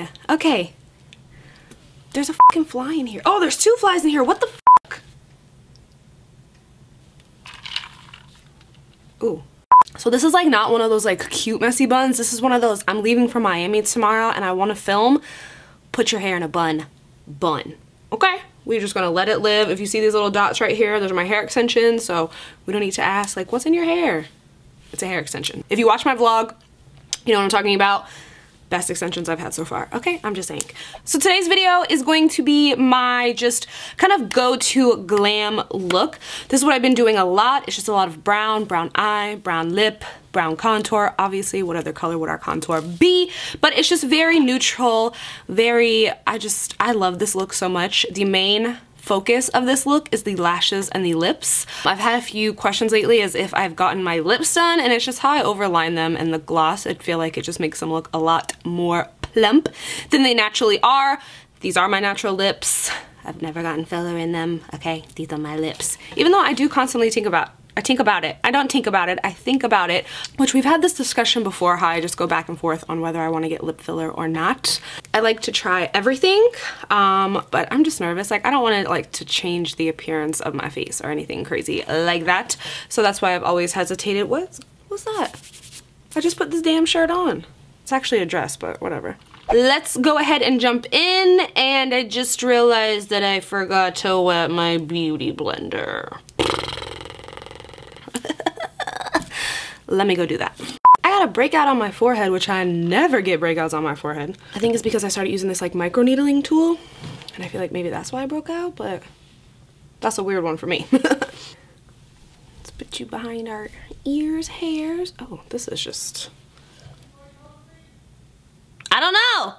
you. Okay. There's a fucking fly in here. Oh, there's 2 flies in here. What the fuck? Ooh. So this is like not one of those like cute messy buns. This is one of those, I'm leaving for Miami tomorrow and I want to film. Put your hair in a bun. Bun. Okay? We're just gonna let it live. If you see these little dots right here, those are my hair extensions. So we don't need to ask like, what's in your hair? It's a hair extension. If you watch my vlog, you know what I'm talking about. Best extensions I've had so far. Okay, I'm just saying. So today's video is going to be my just kind of go-to glam look. This is what I've been doing a lot. It's just a lot of brown eye, brown lip, brown contour. Obviously, what other color would our contour be? But it's just very neutral, very, I love this look so much. The main focus of this look is the lashes and the lips. I've had a few questions lately as if I've gotten my lips done, and it's just how I overline them, and the gloss, I feel like it just makes them look a lot more plump than they naturally are. These are my natural lips. I've never gotten filler in them, okay? These are my lips. Even though I do constantly think about it. I think about it, I think about it, which we've had this discussion before, how I just go back and forth on whether I want to get lip filler or not. I like to try everything, but I'm just nervous. Like, I don't want to like to change the appearance of my face or anything crazy like that. So that's why I've always hesitated. What's that? I just put this damn shirt on. It's actually a dress, but whatever. Let's go ahead and jump in, and I just realized that I forgot to wet my beauty blender. Let me go do that. I got a breakout on my forehead, which I never get breakouts on my forehead. I think it's because I started using this like micro needling tool, and I feel like maybe that's why I broke out, but that's a weird one for me. Let's put you behind our ears, hairs. Oh, this is just, I don't know,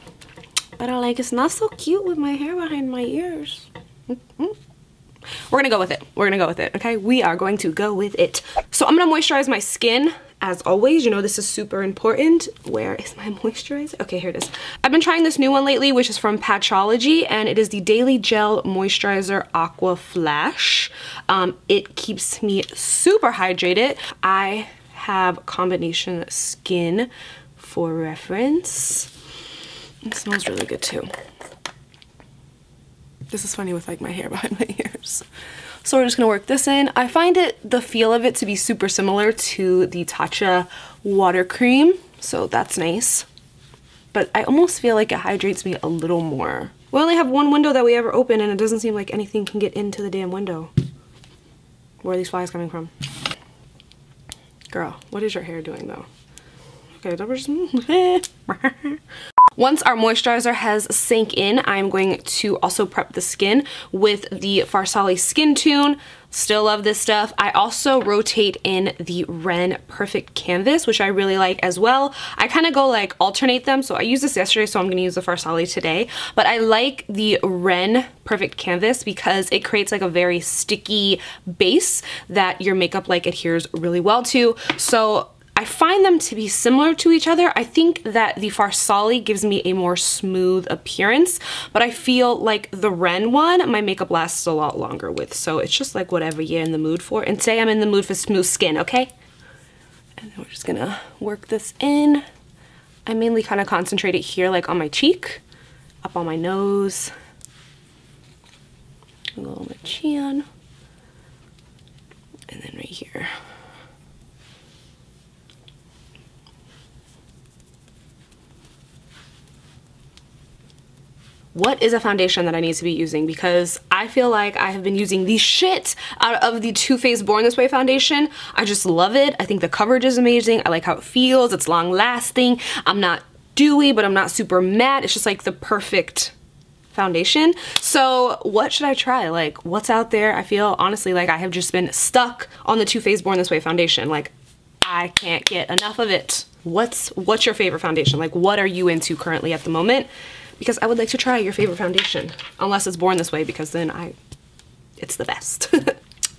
but I like, it's not so cute with my hair behind my ears. We're gonna go with it. We're gonna go with it, okay? We are going to go with it. So I'm gonna moisturize my skin, as always. You know, this is super important. Where is my moisturizer? Okay, here it is. I've been trying this new one lately, which is from Patchology, and it is the Daily Gel Moisturizer Aqua Flash. It keeps me super hydrated. I have combination skin for reference. It smells really good too. This is funny with like my hair behind my ears. So we're just gonna work this in. I find the feel of it to be super similar to the Tatcha water cream, so that's nice. But I almost feel like it hydrates me a little more. We only have one window that we ever open, and it doesn't seem like anything can get into the damn window. Where are these flies coming from? Girl, what is your hair doing though? Okay, don't just Once our moisturizer has sank in, I'm going to also prep the skin with the Farsali SkinTune. Still love this stuff. I also rotate in the Ren Perfect Canvas, which I really like as well. I kind of go like alternate them. So I used this yesterday, so I'm going to use the Farsali today. But I like the Ren Perfect Canvas because it creates like a very sticky base that your makeup like adheres really well to. So I find them to be similar to each other. I think that the Farsali gives me a more smooth appearance, but I feel like the Ren one, my makeup lasts a lot longer with. So it's just like whatever you're in the mood for. And today I'm in the mood for smooth skin, okay? And then we're just gonna work this in. I mainly kind of concentrate it here, like on my cheek, up on my nose, a little on my chin, and then right here. What is a foundation that I need to be using? Because I feel like I have been using the shit out of the TooFaced Born This Way foundation. I just love it. I think the coverage is amazing. I like how it feels. It's long lasting. I'm not dewy, but I'm not super matte. It's just like the perfect foundation. So what should I try? Like, what's out there? I feel honestly like I have just been stuck on the TooFaced Born This Way foundation. Like, I can't get enough of it. What's your favorite foundation? Like, what are you into currently at the moment? Because I would like to try your favorite foundation, unless it's Born This Way, because then it's the best.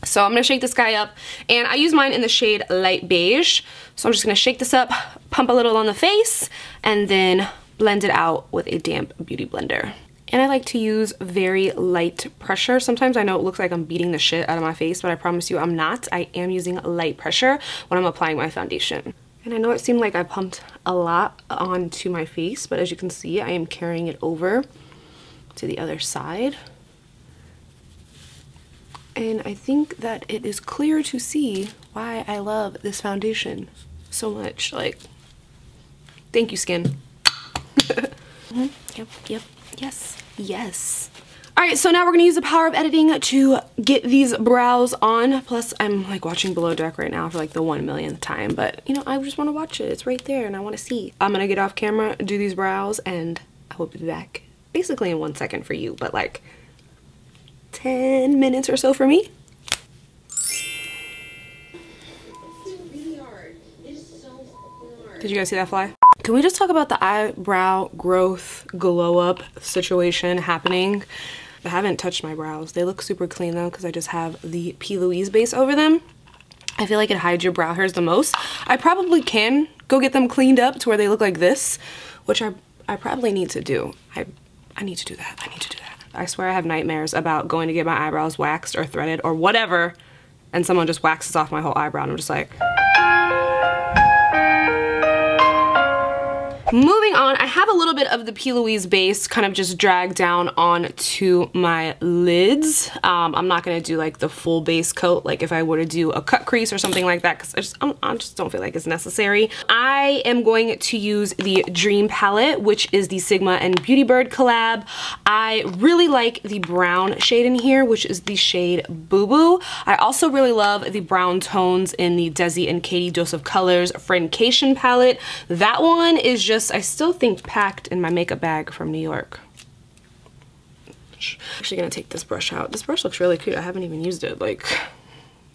So I'm gonna shake this guy up, and I use mine in the shade Light Beige. So I'm just gonna shake this up, pump a little on the face, and then blend it out with a damp beauty blender. And I like to use very light pressure. Sometimes I know it looks like I'm beating the shit out of my face, but I promise you I'm not. I am using light pressure when I'm applying my foundation. And I know it seemed like I pumped a lot onto my face, but as you can see, I am carrying it over to the other side. And I think that it is clear to see why I love this foundation so much. Like, thank you, skin. Yep, yes. All right, so now we're gonna use the power of editing to get these brows on. Plus, I'm like watching Below Deck right now for like the 1 millionth time, but you know, I just wanna watch it. It's right there and I wanna see. I'm gonna get off camera, do these brows, and I will be back basically in 1 second for you, but like 10 minutes or so for me. Did you guys see that fly? Can we just talk about the eyebrow growth glow up situation happening? I haven't touched my brows. They look super clean though because I just have the P. Louise base over them. I feel like it hides your brow hairs the most. I probably can go get them cleaned up to where they look like this, which I probably need to do. I need to do that. I need to do that. I swear I have nightmares about going to get my eyebrows waxed or threaded or whatever, and someone just waxes off my whole eyebrow and I'm just like... Moving on, I have a little bit of the P. Louise base kind of just dragged down onto my lids. I'm not gonna do like the full base coat like if I were to do a cut crease or something like that because I just don't feel like it's necessary. I am going to use the Dream palette, which is the Sigma and BeautyyBird collab. I really like the brown shade in here, which is the shade BooBoo. I also really love the brown tones in the Desi and Katie Dose of Colors Friendcation palette. That one is just, I still think, packed in my makeup bag from New York. Actually gonna take this brush out. This brush looks really cute. I haven't even used it. Like,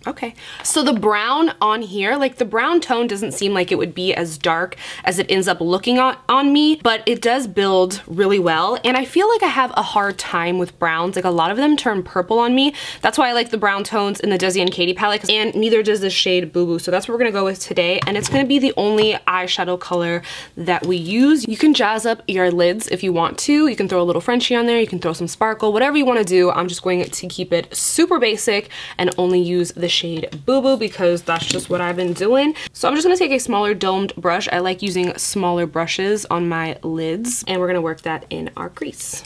okay. So the brown on here, like the brown tone doesn't seem like it would be as dark as it ends up looking on me, but it does build really well. And I feel like I have a hard time with browns. Like a lot of them turn purple on me. That's why I like the brown tones in the Desi and Katie palette, and neither does the shade BooBoo. So that's what we're gonna go with today. And it's gonna be the only eyeshadow color that we use. You can jazz up your lids if you want to. You can throw a little Frenchie on there. You can throw some sparkle, whatever you wanna do. I'm just going to keep it super basic and only use the shade BooBoo because that's just what I've been doing. So I'm just gonna take a smaller domed brush. I like using smaller brushes on my lids, and we're gonna work that in our crease.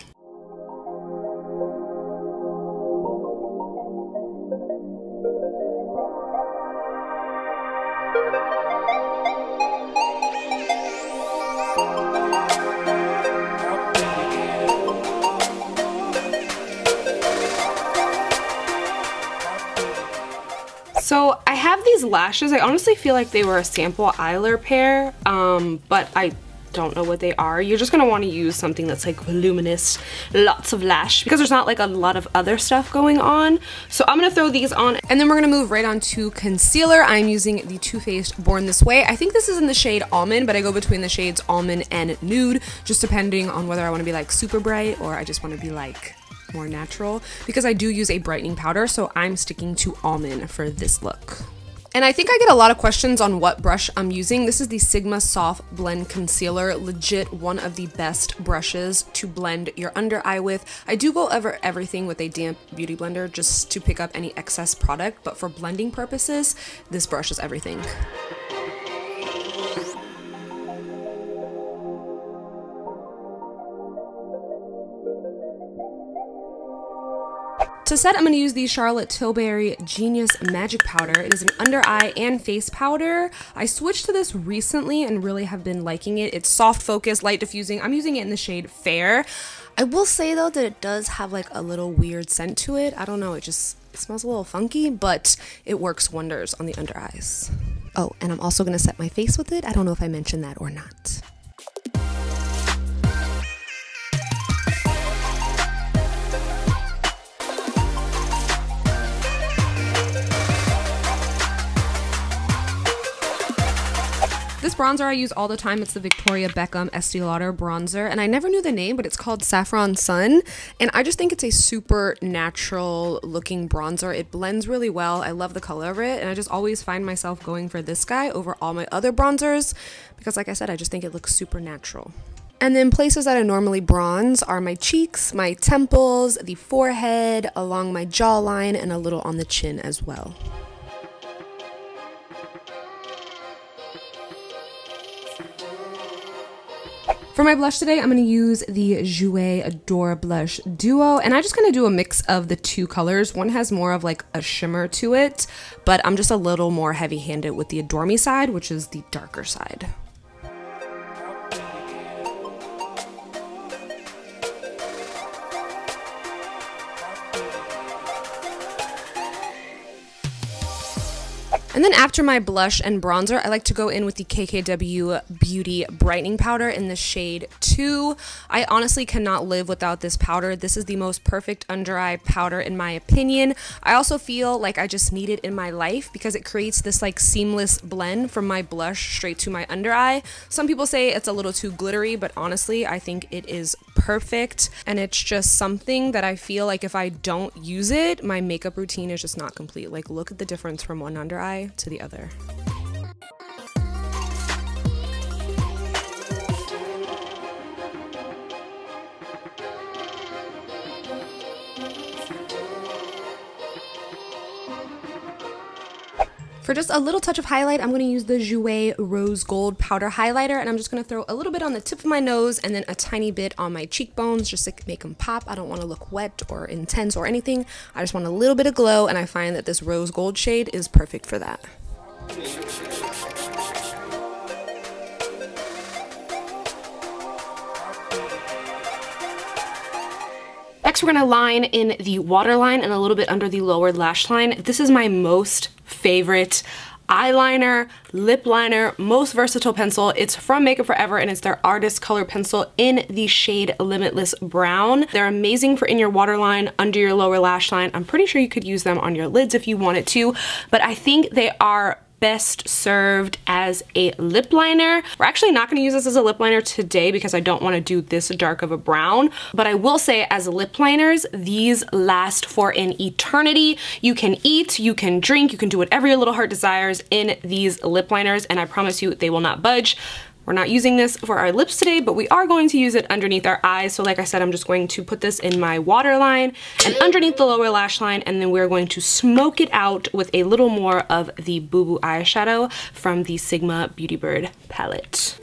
So I have these lashes. I honestly feel like they were a sample eyeliner pair, but I don't know what they are. You're just gonna want to use something that's like voluminous, lots of lash, because there's not like a lot of other stuff going on. So I'm gonna throw these on, and then we're gonna move right on to concealer. I'm using the TooFaced Born This Way. I think this is in the shade Almond, but I go between the shades Almond and Nude, just depending on whether I want to be like super bright or I just want to be like more natural, because I do use a brightening powder, so I'm sticking to Almond for this look. And I think I get a lot of questions on what brush I'm using. This is the Sigma Soft Blend Concealer. Legit one of the best brushes to blend your under eye with. I do go over everything with a damp beauty blender just to pick up any excess product, but for blending purposes, this brush is everything. To set, I'm going to use the Charlotte Tilbury Genius Magic Powder. It is an under eye and face powder. I switched to this recently and really have been liking it. It's soft focus, light diffusing. I'm using it in the shade Fair. I will say though that it does have like a little weird scent to it. I don't know, it smells a little funky, but it works wonders on the under eyes. Oh, and I'm also going to set my face with it. I don't know if I mentioned that or not. This bronzer I use all the time. It's the Victoria Beckham Estee Lauder bronzer, and I never knew the name, but it's called Saffron Sun, and I just think it's a super natural looking bronzer. It blends really well. I love the color of it, and I just always find myself going for this guy over all my other bronzers because, like I said, I just think it looks super natural. And then places that I normally bronze are my cheeks, my temples, the forehead, along my jawline, and a little on the chin as well. For my blush today, I'm going to use the Jouer Adore Blush Duo, and I'm just going to do a mix of the two colors. One has more of like a shimmer to it, but I'm just a little more heavy-handed with the Adore Me side, which is the darker side. And then after my blush and bronzer, I like to go in with the KKW Beauty Brightening Powder in the shade 2. I honestly cannot live without this powder. This is the most perfect under eye powder in my opinion. I also feel like I just need it in my life because it creates this like seamless blend from my blush straight to my under eye. Some people say it's a little too glittery, but honestly, I think it is perfect. And it's just something that I feel like if I don't use it, my makeup routine is just not complete. Like, look at the difference from one under eye to the other. For just a little touch of highlight, I'm going to use the Jouer Rose Gold Powder Highlighter, and I'm just going to throw a little bit on the tip of my nose and then a tiny bit on my cheekbones just to make them pop. I don't want to look wet or intense or anything. I just want a little bit of glow, and I find that this rose gold shade is perfect for that. Next, we're going to line in the waterline and a little bit under the lower lash line. This is my most favorite eyeliner, lip liner, most versatile pencil. It's from Makeup Forever and it's their Artist Color Pencil in the shade Limitless Brown. They're amazing for in your waterline, under your lower lash line. I'm pretty sure you could use them on your lids if you wanted to, but I think they are best served as a lip liner. We're actually not going to use this as a lip liner today because I don't want to do this dark of a brown, but I will say as lip liners, these last for an eternity. You can eat, you can drink, you can do whatever your little heart desires in these lip liners, and I promise you they will not budge. We're not using this for our lips today, but we are going to use it underneath our eyes. So like I said, I'm just going to put this in my waterline and underneath the lower lash line, and then we're going to smoke it out with a little more of the BooBoo eyeshadow from the Sigma BeautyyBird palette.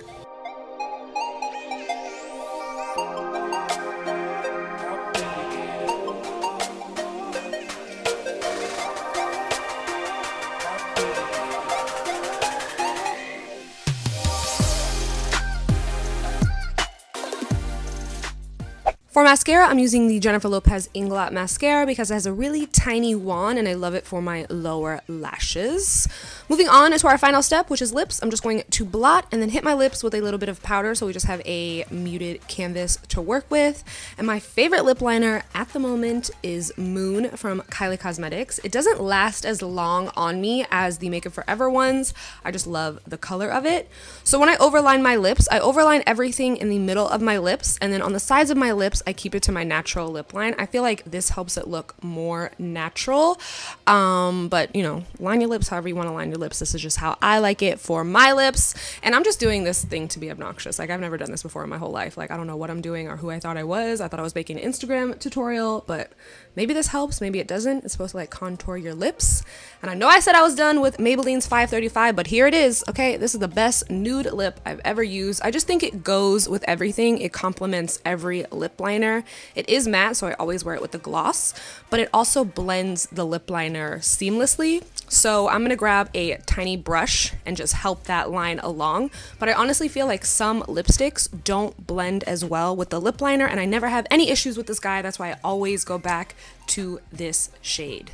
For mascara, I'm using the Jennifer Lopez Inglot mascara because it has a really tiny wand and I love it for my lower lashes. Moving on to our final step, which is lips. I'm just going to blot and then hit my lips with a little bit of powder so we just have a muted canvas to work with. And my favorite lip liner at the moment is Moon from Kylie Cosmetics. It doesn't last as long on me as the Makeup Forever ones. I just love the color of it. So when I overline my lips, I overline everything in the middle of my lips, and then on the sides of my lips, I keep it to my natural lip line. I feel like this helps it look more natural, but you know, line your lips however you want to line your lips. This is just how I like it for my lips, and I'm just doing this thing to be obnoxious. Like, I've never done this before in my whole life. Like, I don't know what I'm doing or who I thought I was. I thought I was making an Instagram tutorial, but maybe this helps, maybe it doesn't. It's supposed to like contour your lips. And I know I said I was done with Maybelline's 535, but here it is. Okay, this is the best nude lip I've ever used. I just think it goes with everything. It complements every lip liner. It is matte, so I always wear it with the gloss, but it also blends the lip liner seamlessly. So I'm gonna grab a tiny brush and just help that line along. But I honestly feel like some lipsticks don't blend as well with the lip liner, and I never have any issues with this guy. That's why I always go back to this shade.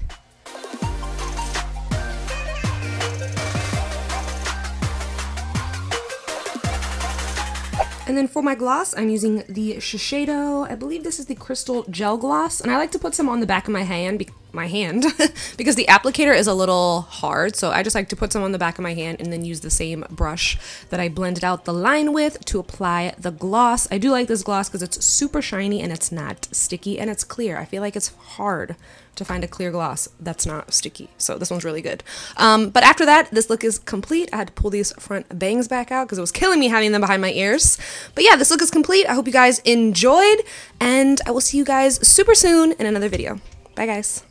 And then for my gloss, I'm using the Shuseido. I believe this is the Crystal Gel Gloss, and I like to put some on the back of my hand because the applicator is a little hard, so I just like to put some on the back of my hand and then use the same brush that I blended out the line with to apply the gloss. I do like this gloss because it's super shiny and it's not sticky and it's clear. I feel like it's hard to find a clear gloss that's not sticky, so this one's really good. But after that, this look is complete. I had to pull these front bangs back out because it was killing me having them behind my ears. But yeah, this look is complete. I hope you guys enjoyed, and I will see you guys super soon in another video. Bye guys.